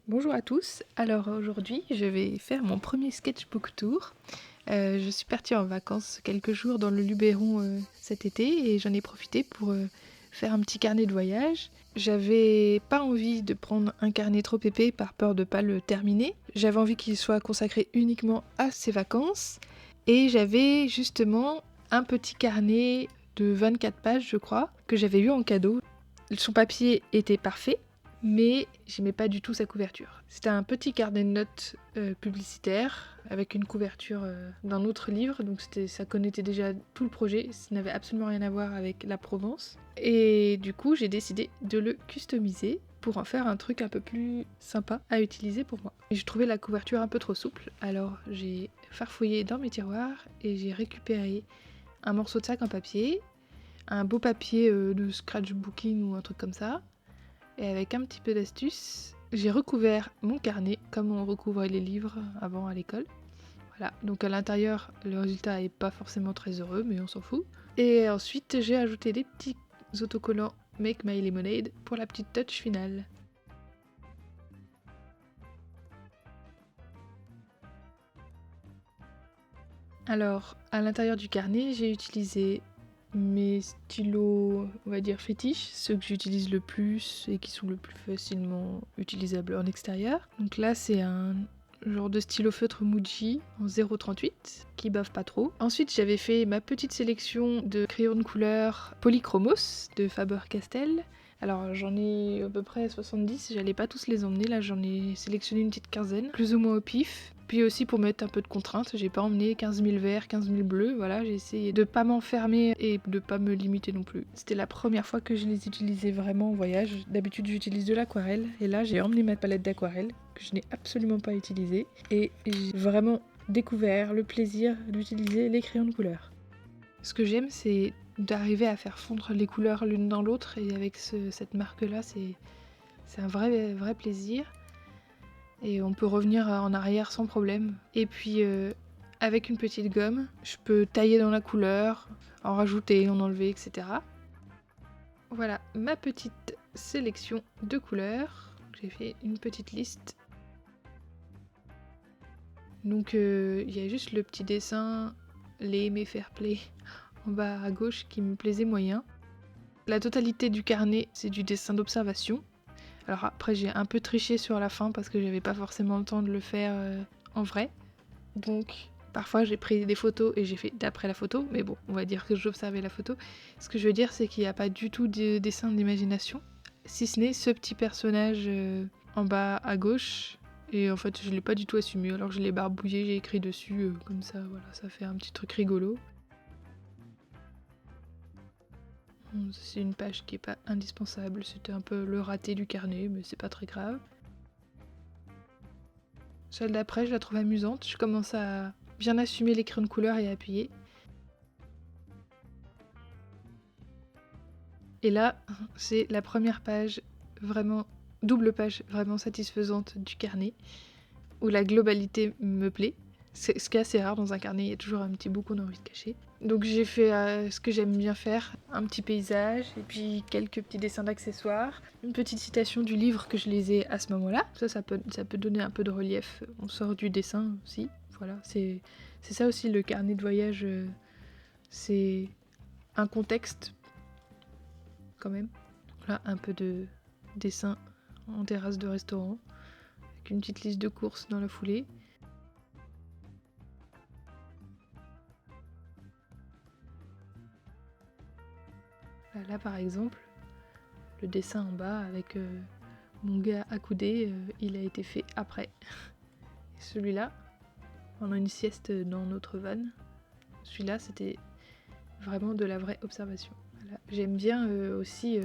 Bonjour à tous, alors aujourd'hui je vais faire mon premier sketchbook tour. Je suis partie en vacances quelques jours dans le Luberon cet été et j'en ai profité pour faire un petit carnet de voyage. J'avais pas envie de prendre un carnet trop épais par peur de pas le terminer. J'avais envie qu'il soit consacré uniquement à ces vacances et j'avais justement un petit carnet de 24 pages je crois que j'avais eu en cadeau. Son papier était parfait mais j'aimais pas du tout sa couverture. C'était un petit carnet de notes publicitaire avec une couverture d'un autre livre, donc ça connaissait déjà tout le projet, ça n'avait absolument rien à voir avec la Provence. Et du coup, j'ai décidé de le customiser pour en faire un truc un peu plus sympa à utiliser pour moi. Et je trouvais la couverture un peu trop souple, alors j'ai farfouillé dans mes tiroirs et j'ai récupéré un morceau de sac en papier, un beau papier de scratchbooking ou un truc comme ça, et avec un petit peu d'astuce, j'ai recouvert mon carnet comme on recouvrait les livres avant à l'école. Voilà, donc à l'intérieur, le résultat n'est pas forcément très heureux, mais on s'en fout. Et ensuite, j'ai ajouté des petits autocollants Make My Lemonade pour la petite touch finale. Alors, à l'intérieur du carnet, j'ai utilisé mes stylos, on va dire fétiches, ceux que j'utilise le plus et qui sont le plus facilement utilisables en extérieur. Donc là, c'est un genre de stylo feutre Muji en 0,38 qui bave pas trop. Ensuite, j'avais fait ma petite sélection de crayons de couleur Polychromos de Faber-Castell. Alors j'en ai à peu près 70, j'allais pas tous les emmener, là j'en ai sélectionné une petite quinzaine, plus ou moins au pif. Puis aussi pour mettre un peu de contrainte, j'ai pas emmené 15 000 verts, 15 000 bleus, voilà, j'ai essayé de pas m'enfermer et de pas me limiter non plus. C'était la première fois que je les utilisais vraiment en voyage, d'habitude j'utilise de l'aquarelle, et là j'ai emmené ma palette d'aquarelle, que je n'ai absolument pas utilisée, et j'ai vraiment découvert le plaisir d'utiliser les crayons de couleur. Ce que j'aime, c'est d'arriver à faire fondre les couleurs l'une dans l'autre, et avec cette marque-là, c'est un vrai plaisir. Et on peut revenir en arrière sans problème. Et puis, avec une petite gomme, je peux tailler dans la couleur, en rajouter, en enlever, etc. Voilà ma petite sélection de couleurs. J'ai fait une petite liste. Donc, il y a juste le petit dessin, les Aimé Fair Play en bas à gauche qui me plaisait moyen. La totalité du carnet, c'est du dessin d'observation. Alors après, j'ai un peu triché sur la fin parce que j'avais pas forcément le temps de le faire en vrai. Donc, parfois, j'ai pris des photos et j'ai fait d'après la photo. Mais bon, on va dire que j'observais la photo. Ce que je veux dire, c'est qu'il n'y a pas du tout de dessin d'imagination. Si ce n'est ce petit personnage en bas à gauche. Et en fait, je l'ai pas du tout assumé. Alors je l'ai barbouillé, j'ai écrit dessus. Comme ça, voilà, ça fait un petit truc rigolo. C'est une page qui est pas indispensable, c'était un peu le raté du carnet, mais c'est pas très grave. Celle d'après, je la trouve amusante, je commence à bien assumer les crayons de couleur et à appuyer. Et là, c'est la première page, vraiment, double page, vraiment satisfaisante du carnet, où la globalité me plaît. C'est ce qui est assez rare dans un carnet, il y a toujours un petit bout qu'on a envie de cacher. Donc j'ai fait ce que j'aime bien faire, un petit paysage, et puis quelques petits dessins d'accessoires, une petite citation du livre que je lisais à ce moment-là. Ça peut donner un peu de relief, on sort du dessin aussi. Voilà, c'est ça aussi le carnet de voyage, c'est un contexte quand même. Voilà, un peu de dessin en terrasse de restaurant, avec une petite liste de courses dans la foulée. Là par exemple, le dessin en bas avec mon gars accoudé, il a été fait après. Et celui-là, pendant une sieste dans notre van, celui-là c'était vraiment de la vraie observation. Voilà. J'aime bien aussi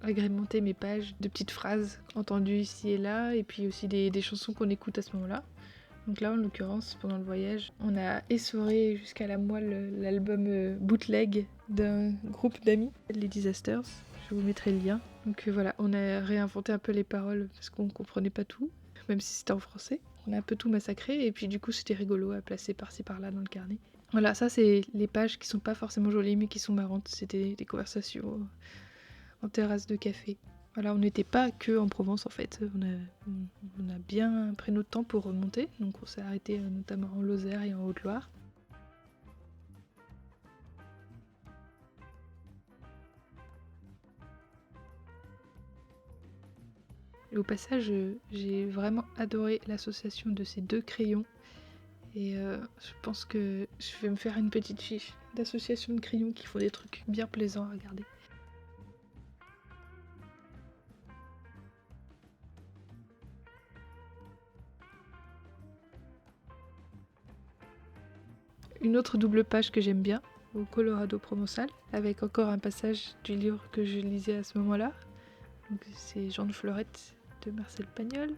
agrémenter mes pages de petites phrases entendues ici et là, et puis aussi des chansons qu'on écoute à ce moment-là. Donc là, en l'occurrence, pendant le voyage, on a essoré jusqu'à la moelle l'album bootleg d'un groupe d'amis, les Disasters. Je vous mettrai le lien. Donc voilà, on a réinventé un peu les paroles parce qu'on comprenait pas tout, même si c'était en français. On a un peu tout massacré et puis du coup, c'était rigolo à placer par-ci par-là dans le carnet. Voilà, ça c'est les pages qui sont pas forcément jolies mais qui sont marrantes. C'était des conversations en terrasse de café. Voilà, on n'était pas que en Provence en fait. on a bien pris notre temps pour remonter, donc on s'est arrêté notamment en Lozère et en Haute-Loire. Et au passage, j'ai vraiment adoré l'association de ces deux crayons. Et je pense que je vais me faire une petite fiche d'associations de crayons qui font des trucs bien plaisants à regarder. Une autre double page que j'aime bien, au Colorado provençal, avec encore un passage du livre que je lisais à ce moment-là. Donc c'est Jean de Fleurette de Marcel Pagnol.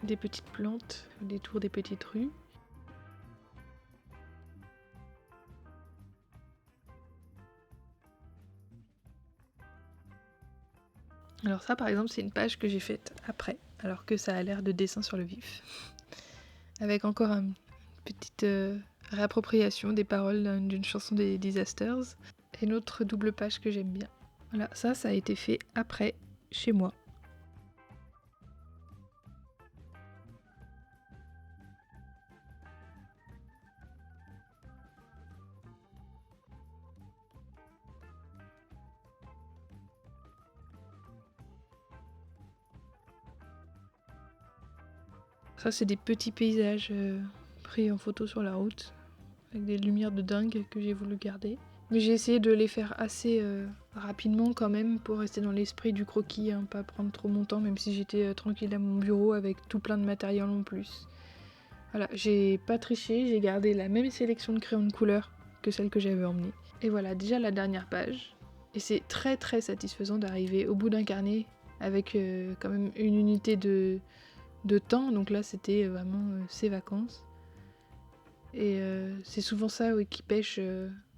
Des petites plantes au détour des petites rues. Alors ça par exemple c'est une page que j'ai faite après, alors que ça a l'air de dessin sur le vif. Avec encore une petite réappropriation des paroles d'une chanson des Disasters. Et une autre double page que j'aime bien. Voilà, ça a été fait après, chez moi. Ça c'est des petits paysages pris en photo sur la route, avec des lumières de dingue que j'ai voulu garder. Mais j'ai essayé de les faire assez rapidement quand même pour rester dans l'esprit du croquis, hein, pas prendre trop mon temps, même si j'étais tranquille à mon bureau avec tout plein de matériel en plus. Voilà, j'ai pas triché, j'ai gardé la même sélection de crayons de couleur que celle que j'avais emmenée. Et voilà, déjà la dernière page. Et c'est très très satisfaisant d'arriver au bout d'un carnet avec quand même une unité de temps. Donc là, c'était vraiment ses vacances. Et c'est souvent ça qui pêche.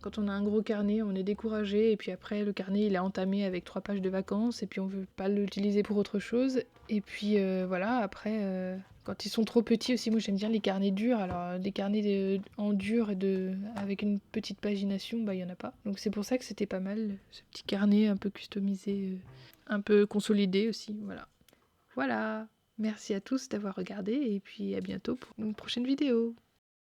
Quand on a un gros carnet, on est découragé. Et puis après, le carnet, il est entamé avec 3 pages de vacances. Et puis on veut pas l'utiliser pour autre chose. Et puis voilà, après, quand ils sont trop petits aussi, moi j'aime bien les carnets durs. Alors des carnets en dur et avec une petite pagination, bah il y en a pas. Donc c'est pour ça que c'était pas mal, ce petit carnet un peu customisé, un peu consolidé aussi. Voilà. Voilà. Merci à tous d'avoir regardé et puis à bientôt pour une prochaine vidéo.